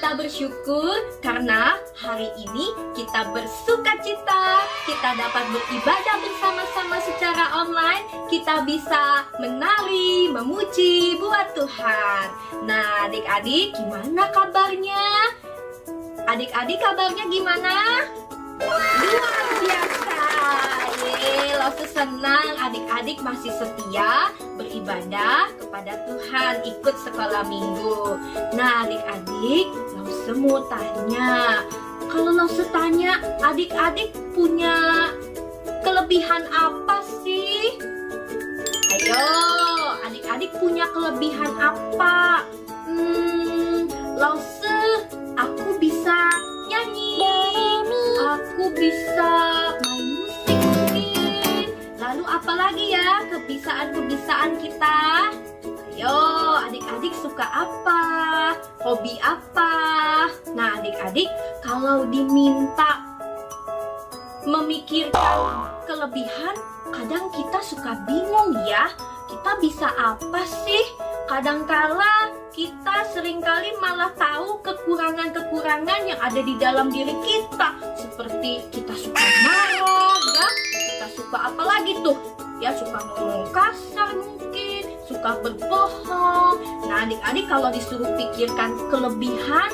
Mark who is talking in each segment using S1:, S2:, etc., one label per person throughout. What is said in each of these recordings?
S1: kita bersyukur karena hari ini kita bersukacita. Kita dapat beribadah bersama-sama secara online. Kita bisa menari, memuji buat Tuhan. Nah, adik-adik gimana kabarnya? Adik-adik kabarnya gimana? Luar biasa. Lalu senang adik-adik masih setia beribadah kepada Tuhan, ikut sekolah minggu. Nah adik-adik, Lause mau tanya, kalau Lause tanya, adik-adik punya kelebihan apa sih? Ayo, adik-adik punya kelebihan apa? Lause, aku bisa nyanyi, aku bisa main musik mungkin. Lalu apalagi ya kebiasaan-kebiasaan kita? Ayo, adik-adik suka apa? Hobi apa? Nah, adik-adik kalau diminta memikirkan kelebihan, kadang kita suka bingung ya. Kita bisa apa sih? Kadangkala kita seringkali malah tahu kekurangan-kekurangan yang ada di dalam diri kita. Seperti kita suka marah ya, kita suka apa lagi tuh? Ya suka ngomong kasar mungkin, suka berbohong. Nah adik-adik kalau disuruh pikirkan kelebihan,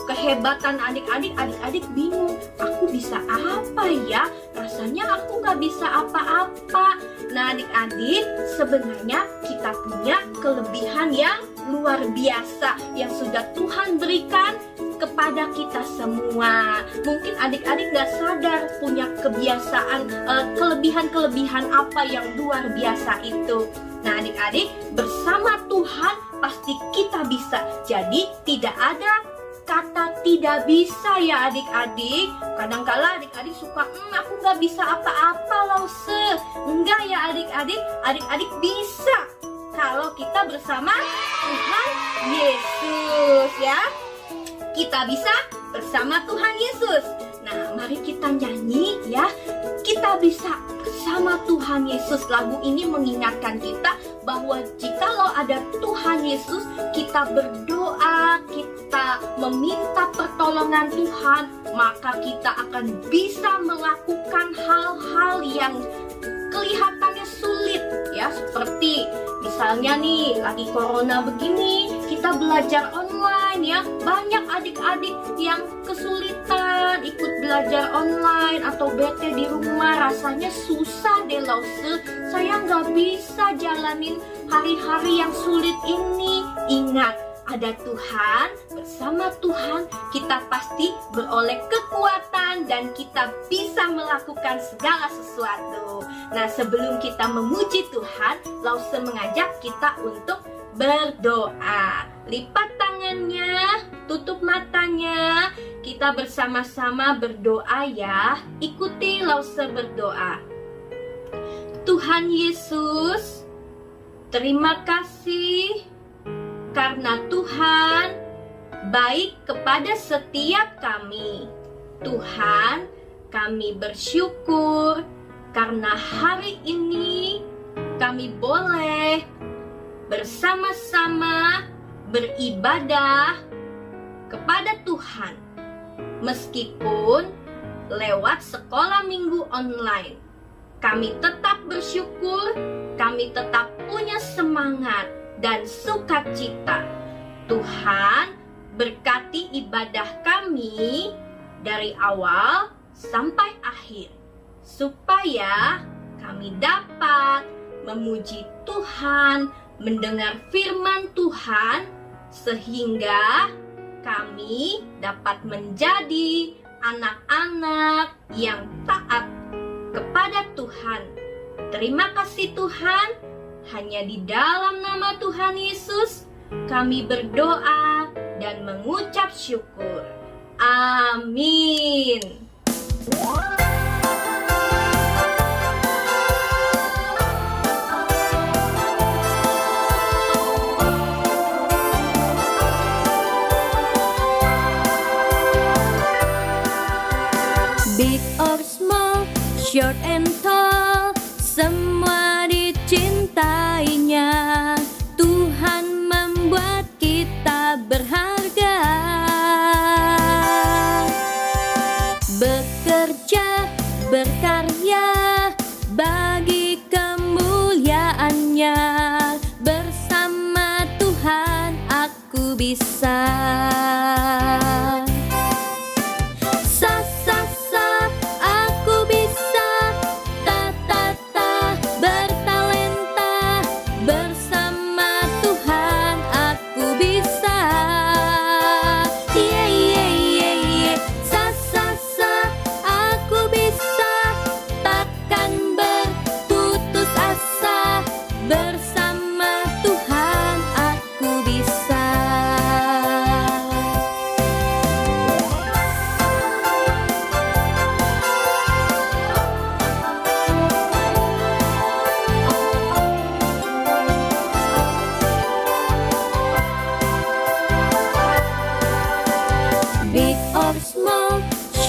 S1: kehebatan adik-adik, adik-adik bingung. Aku bisa apa ya? Rasanya aku gak bisa apa-apa. Nah adik-adik, sebenarnya kita punya kelebihan yang luar biasa yang sudah Tuhan berikan kepada kita semua. Mungkin adik-adik gak sadar punya kebiasaan, kelebihan-kelebihan apa yang luar biasa itu. Nah adik-adik, bersama Tuhan pasti kita bisa. Jadi tidak ada kata tidak bisa ya adik-adik. Kadangkala adik-adik suka aku gak bisa apa-apa Lause. Enggak ya adik-adik, adik-adik bisa kalau kita bersama Tuhan Yesus ya. Kita bisa bersama Tuhan Yesus. Nah mari kita nyanyi ya. Kita bisa bersama Tuhan Yesus. Lagu ini mengingatkan kita bahwa jikalau ada Tuhan Yesus, kita berdoa, kita meminta pertolongan Tuhan, maka kita akan bisa melakukan hal-hal yang kelihatannya sulit ya, seperti misalnya nih lagi corona begini, kita belajar online ya. Banyak adik-adik yang kesulitan ikut belajar online atau bete di rumah, rasanya susah deh Lause. Saya nggak bisa jalanin hari-hari yang sulit ini. Ingat, ada Tuhan, bersama Tuhan kita pasti beroleh kekuatan dan kita bisa melakukan segala sesuatu. Nah sebelum kita memuji Tuhan, Lause mengajak kita untuk berdoa. Lipat tangannya, tutup matanya, kita bersama-sama berdoa ya. Ikuti Lause berdoa. Tuhan Yesus, terima kasih karena Tuhan baik kepada setiap kami. Tuhan, kami bersyukur karena hari ini kami boleh bersama-sama beribadah kepada Tuhan. Meskipun lewat sekolah minggu online, kami tetap bersyukur, kami tetap punya semangat dan sukacita. Tuhan, berkati ibadah kami dari awal sampai akhir, supaya kami dapat memuji Tuhan, mendengar firman Tuhan, sehingga kami dapat menjadi anak-anak yang taat kepada Tuhan. Terima kasih Tuhan. Hanya di dalam nama Tuhan Yesus kami berdoa dan mengucap syukur. Amin.
S2: Big or small, short and tall, semua dicintainya. Tuhan membuat kita berharga.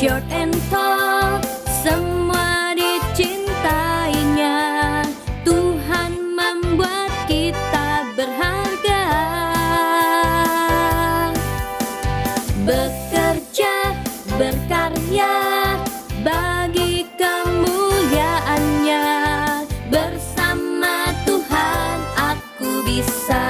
S2: short and tall, semua dicintainya. Tuhan membuat kita berharga. Bekerja, berkarya bagi kemuliaannya. Bersama Tuhan aku bisa.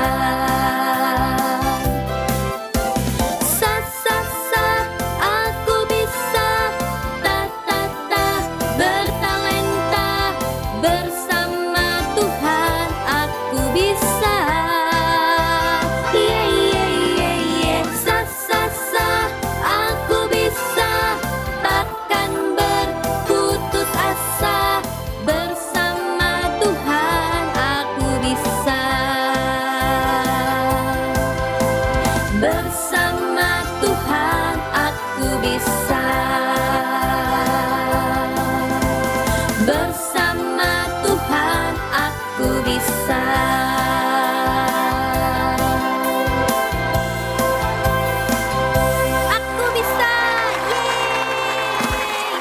S2: Sa sa sa, aku bisa. Ta ta ta, bertalenta. Bersama Tuhan aku bisa. Yeah yeah yeah yeah. Sa sa sa, aku bisa. Takkan berputus asa. Bersama Tuhan aku bisa. Bersama Tuhan aku bisa. Bersama Tuhan aku bisa. Aku bisa. Yeay!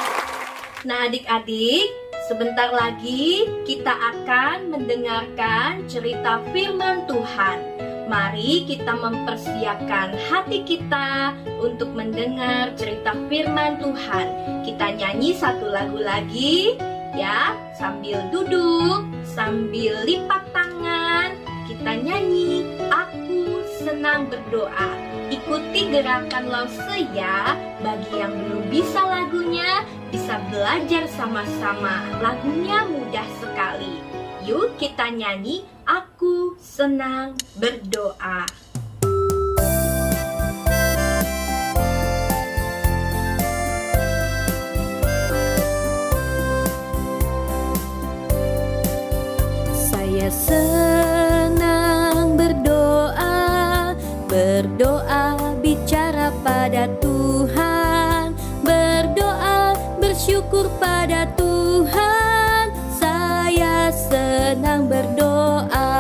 S1: Nah, adik-adik, sebentar lagi kita akan mendengarkan cerita firman Tuhan. Mari kita mempersiapkan hati kita untuk mendengar cerita firman Tuhan. Kita nyanyi satu lagu lagi ya, sambil duduk, sambil lipat tangan. Kita nyanyi, aku senang berdoa. Ikuti gerakan Lause ya. Bagi yang belum bisa lagunya, bisa belajar sama-sama. Lagunya mudah sekali. Yuk kita nyanyi, aku senang berdoa.
S2: Saya senang berdoa, berdoa bicara pada Tuhan, berdoa bersyukur pada Tuhan. Saya senang berdoa.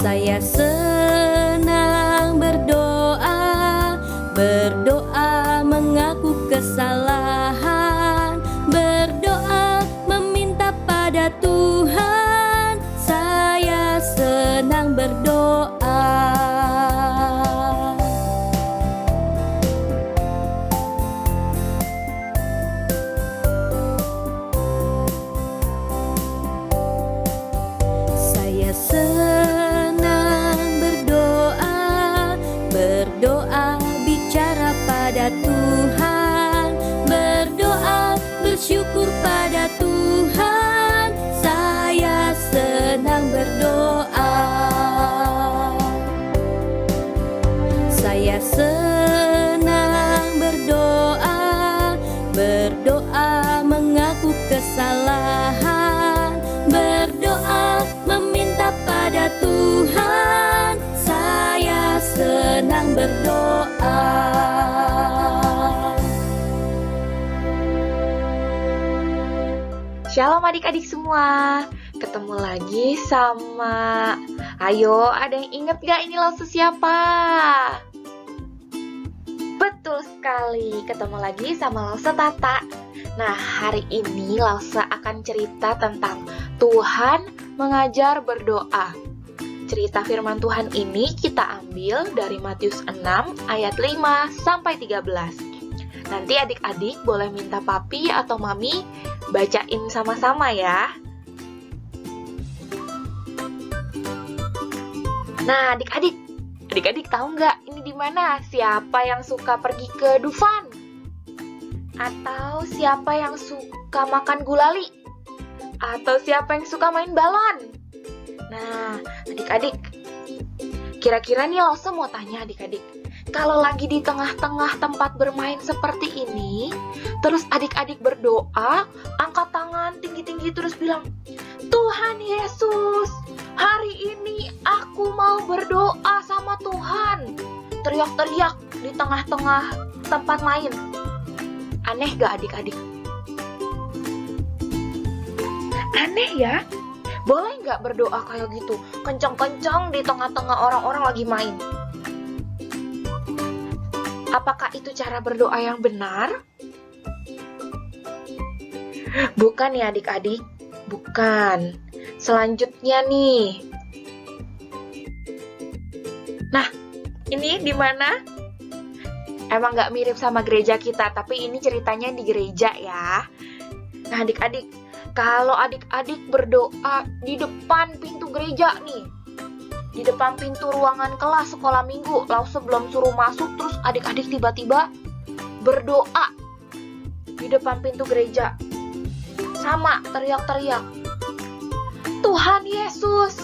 S2: Saya senang berdoa, berdoa mengaku kesalahan, berdoa meminta pada Tuhan. Saya senang berdoa. Saya senang berdoa, berdoa bicara pada Tuhan, berdoa bersyukur pada Tuhan. Saya senang berdoa. Saya senang berdoa, berdoa mengaku kesalahan, berdoa meminta pada Tuhan. Saya senang berdoa.
S3: Shalom adik-adik semua. Ketemu lagi sama, ayo ada yang inget gak ini Lause siapa? Betul sekali, ketemu lagi sama Lause Tata. Nah, hari ini Lause akan cerita tentang Tuhan mengajar berdoa. Cerita firman Tuhan ini kita ambil dari Matius 6 ayat 5 sampai 13. Nanti adik-adik boleh minta papi atau mami bacain sama-sama ya. Nah, adik-adik tahu nggak ini di mana? Siapa yang suka pergi ke Dufan? Atau siapa yang suka makan gulali? Atau siapa yang suka main balon? Nah, adik-adik, kira-kira nih Lause mau tanya adik-adik, kalau lagi di tengah-tengah tempat bermain seperti ini, terus adik-adik berdoa, angkat tangan tinggi-tinggi terus bilang, Tuhan Yesus, hari ini aku mau berdoa sama Tuhan. Teriak-teriak di tengah-tengah tempat main. Aneh gak adik-adik? Aneh ya? Boleh nggak berdoa kayak gitu? Kencang-kencang di tengah-tengah orang-orang lagi main. Apakah itu cara berdoa yang benar? Bukan ya adik-adik, bukan. Selanjutnya nih. Nah, ini di mana? Emang nggak mirip sama gereja kita, tapi ini ceritanya di gereja ya. Nah adik-adik, kalau adik-adik berdoa di depan pintu gereja nih, di depan pintu ruangan kelas sekolah minggu, lalu sebelum suruh masuk, terus adik-adik tiba-tiba berdoa di depan pintu gereja. Sama, teriak-teriak. Tuhan Yesus,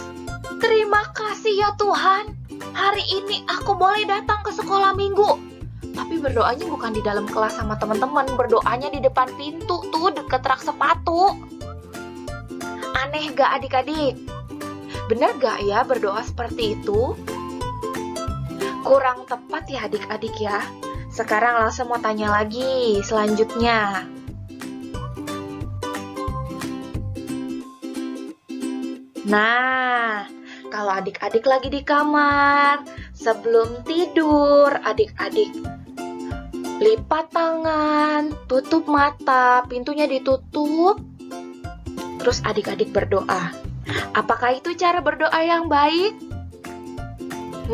S3: terima kasih ya Tuhan. Hari ini aku boleh datang ke sekolah minggu. Tapi berdoanya bukan di dalam kelas sama teman-teman, berdoanya di depan pintu tuh deket rak sepatu. Aneh gak adik-adik? Bener gak ya berdoa seperti itu? Kurang tepat ya adik-adik ya. Sekarang langsung mau tanya lagi selanjutnya. Nah, kalau adik-adik lagi di kamar, sebelum tidur, adik-adik lipat tangan, tutup mata, pintunya ditutup, terus adik-adik berdoa. Apakah itu cara berdoa yang baik?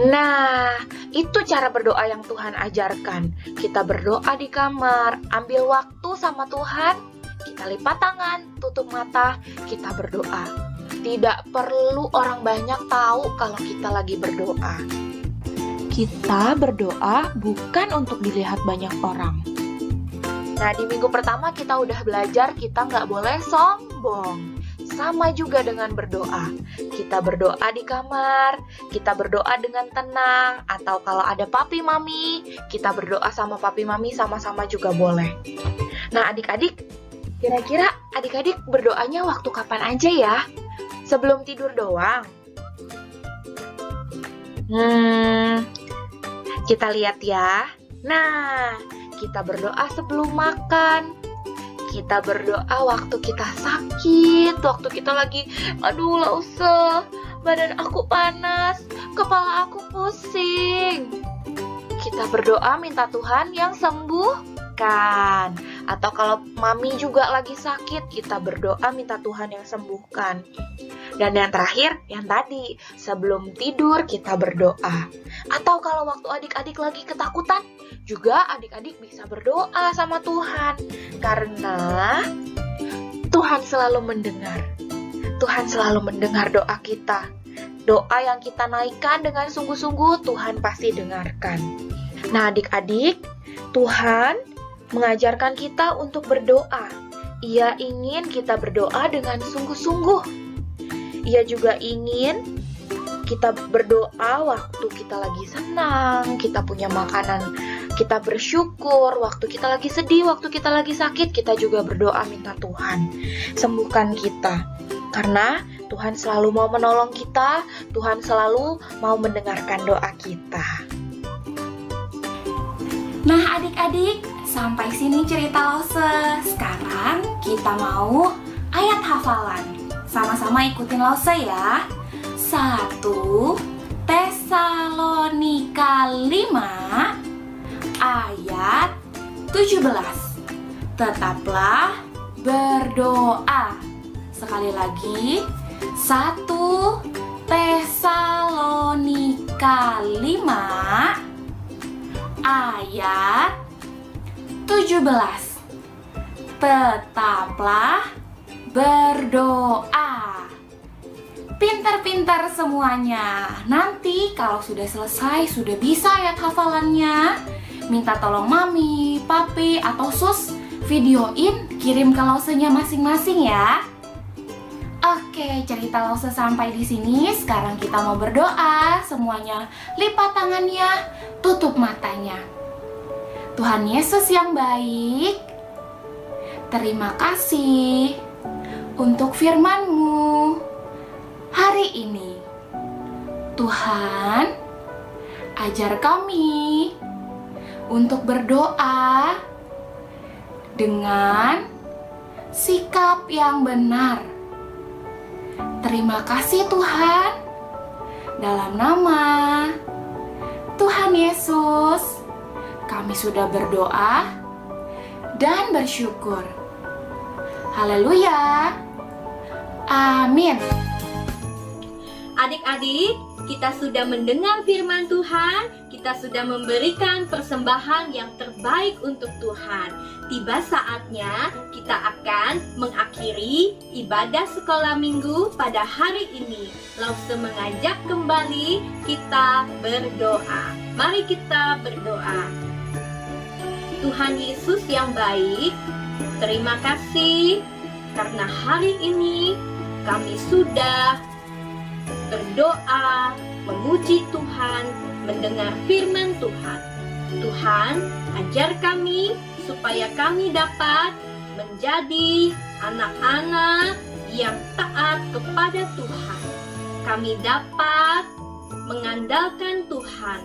S3: Nah, itu cara berdoa yang Tuhan ajarkan. Kita berdoa di kamar, ambil waktu sama Tuhan, kita lipat tangan, tutup mata, kita berdoa. Tidak perlu orang banyak tahu kalau kita lagi berdoa. Kita berdoa bukan untuk dilihat banyak orang. Nah, di minggu pertama kita udah belajar kita nggak boleh sombong. Sama juga dengan berdoa. Kita berdoa di kamar, kita berdoa dengan tenang, atau kalau ada papi mami, kita berdoa sama papi mami sama-sama juga boleh. Nah, adik-adik, kira-kira adik-adik berdoanya waktu kapan aja ya? Sebelum tidur doang? Kita lihat ya. Nah, kita berdoa sebelum makan. Kita berdoa waktu kita sakit, waktu kita lagi, aduh Lause, badan aku panas, kepala aku pusing. Kita berdoa minta Tuhan yang sembuhkan. Atau kalau mami juga lagi sakit, kita berdoa minta Tuhan yang sembuhkan. Dan yang terakhir, yang tadi, sebelum tidur kita berdoa. Atau kalau waktu adik-adik lagi ketakutan, juga adik-adik bisa berdoa sama Tuhan. Karena Tuhan selalu mendengar. Tuhan selalu mendengar doa kita. Doa yang kita naikkan dengan sungguh-sungguh, Tuhan pasti dengarkan. Nah adik-adik, Tuhan mengajarkan kita untuk berdoa. Ia ingin kita berdoa dengan sungguh-sungguh. Ia juga ingin kita berdoa waktu kita lagi senang, kita punya makanan, kita bersyukur, waktu kita lagi sedih, waktu kita lagi sakit, kita juga berdoa minta Tuhan sembuhkan kita. Karena Tuhan selalu mau menolong kita, Tuhan selalu mau mendengarkan doa kita.
S1: Nah adik-adik, sampai sini cerita Lause. Sekarang kita mau ayat hafalan. Sama-sama ikutin Lause ya. 1 Tesalonika 5 ayat 17. Tetaplah berdoa. Sekali lagi, 1 Tesalonika 5 ayat 17. Tetaplah berdoa. Pintar-pintar semuanya. Nanti kalau sudah selesai, sudah bisa ayat hafalannya, minta tolong mami, papi, atau sus videoin, kirim ke Lausenya masing-masing ya. Oke, cerita Lause sampai di sini. Sekarang kita mau berdoa. Semuanya lipat tangannya, tutup matanya. Tuhan Yesus yang baik, terima kasih untuk firman-Mu hari ini. Tuhan, ajar kami untuk berdoa dengan sikap yang benar. Terima kasih Tuhan. Dalam nama Tuhan Yesus, kami
S4: Kami sudah berdoa dan bersyukur. Haleluya. Amin.
S1: Adik-adik, kita sudah mendengar firman Tuhan, kita sudah memberikan persembahan yang terbaik untuk Tuhan. Tiba saatnya kita akan mengakhiri ibadah sekolah minggu pada hari ini. Lause mengajak kembali kita berdoa. Mari kita berdoa. Tuhan Yesus yang baik, terima kasih karena hari ini kami sudah berdoa, memuji Tuhan, mendengar firman Tuhan. Tuhan, ajar kami supaya kami dapat menjadi anak-anak yang taat kepada Tuhan. Kami dapat mengandalkan Tuhan.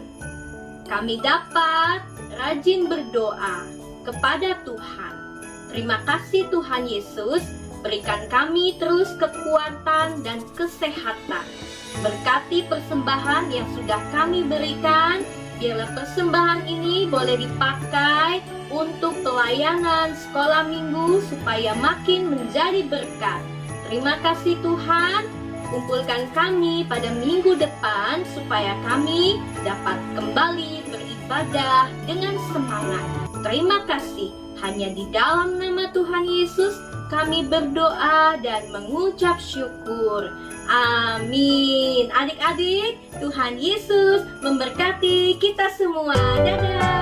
S1: Kami dapat rajin berdoa kepada Tuhan. Terima kasih Tuhan Yesus, berikan kami terus kekuatan dan kesehatan. Berkati persembahan yang sudah kami berikan, biarlah persembahan ini boleh dipakai untuk pelayanan sekolah minggu supaya makin menjadi berkat. Terima kasih Tuhan, kumpulkan kami pada minggu depan supaya kami dapat kembali beribadah dengan semangat. Terima kasih, hanya di dalam nama Tuhan Yesus kami berdoa dan mengucap syukur. Amin. Adik-adik, Tuhan Yesus memberkati kita semua. Dadah.